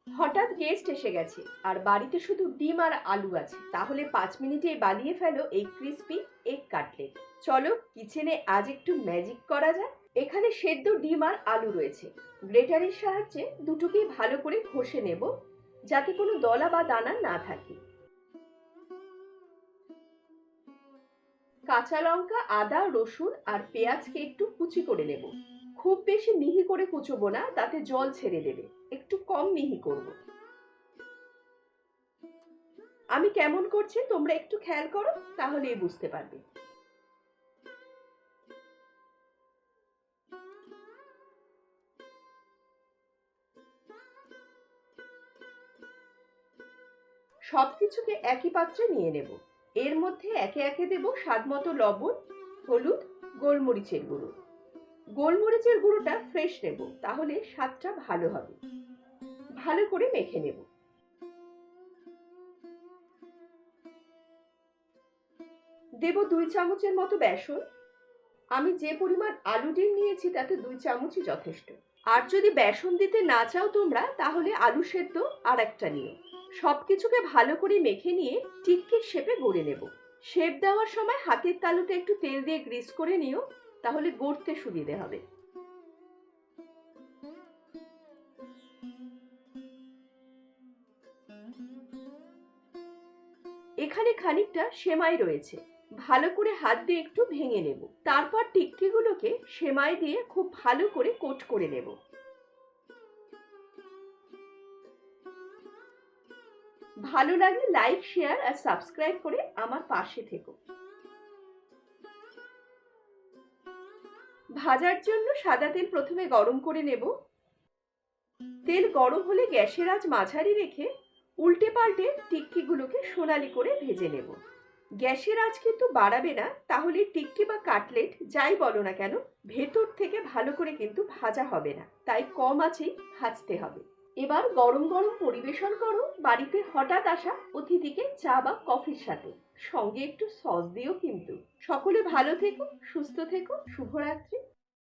হঠাৎ গেস্ট এসে গেছে আর বাড়িতে শুধু ডিম আর আলু আছে, তাহলে 5 মিনিটে বানিয়ে ফেলো এই ক্রিস্পি এগ কাটলেট। চলো কিচেনে আজ একটু ম্যাজিক করা যায়। এখানে সেদ্ধ ডিম আর আলু রয়েছে। গ্রেটারের সাহায্যে দুটোকেই ভালো করে ঘষে নেব, যাতে কোনো দলা বা দানা না থাকে। কাঁচা লঙ্কা, আদা, রসুন আর পেঁয়াজকে একটু কুচি করে নেব। খুব বেশি মিহি করে কুচোবো না, তাতে জল ছেড়ে দেবে। একটু কম মিহি করব। আমি কেমন করছি তোমরা একটু খেয়াল করো, তাহলেই বুঝতে পারবে। সবকিছুকে একই পাত্রে নিয়ে নেব। এর মধ্যে একে একে দেব স্বাদ মতো লবণ, হলুদ, গোলমরিচের গুঁড়ো। গোলমরিচের গুঁড়োটা ফ্রেশ নেব, তাহলে স্বাদটা ভালো হবে। ভালো করে মেখে নেব। দেব 2 চামচের মতো বেসন। আমি যে পরিমাণ আলু ডিম নিয়েছি তাতে 2 চামচই যথেষ্ট। আর যদি বেসন দিতে না চাও তোমরা, তাহলে আলু সেদ্ধ আর একটা নিও। সবকিছুকে ভালো করে মেখে নিয়ে টিক্কির শেপে গড়ে নেব। শেপ দেওয়ার সময় হাতের তালুতে একটু তেল দিয়ে গ্রিস করে নিও, তাহলে গড়তে সুবিধে হবে। এখানে খানিকটা সেমাই রয়েছে, ভালো করে হাত দিয়ে একটু ভেঙে নেব। তারপর টিক্কিগুলোকে সেমাই দিয়ে খুব ভালো করে কোট করে নেব। ভালো লাগলে লাইক, শেয়ার আর সাবস্ক্রাইব করে আমার পাশে থেকো। ভাজার জন্য সাদা তেল প্রথমে গরম করে নেব। তেল গরম হলে গ্যাসের আঁচ মাঝারি রেখে উল্টে পাল্টে টিক্কিগুলোকে সোনালি করে ভেজে নেব। গ্যাসের আঁচ কিন্তু বাড়াবে না, তাহলে টিক্কি বা কাটলেট যাই বলো না কেন, ভেতর থেকে ভালো করে কিন্তু ভাজা হবে না। তাই কম আঁচেই ভাজতে হবে। এবার গরম গরম পরিবেশন করো বাড়িতে হঠাৎ আসা অতিথিকে চা বা কফির সাথে। সঙ্গে একটু সস দিও কিন্তু। সকলে ভালো থেকো, সুস্থ থেকো। শুভরাত্রি।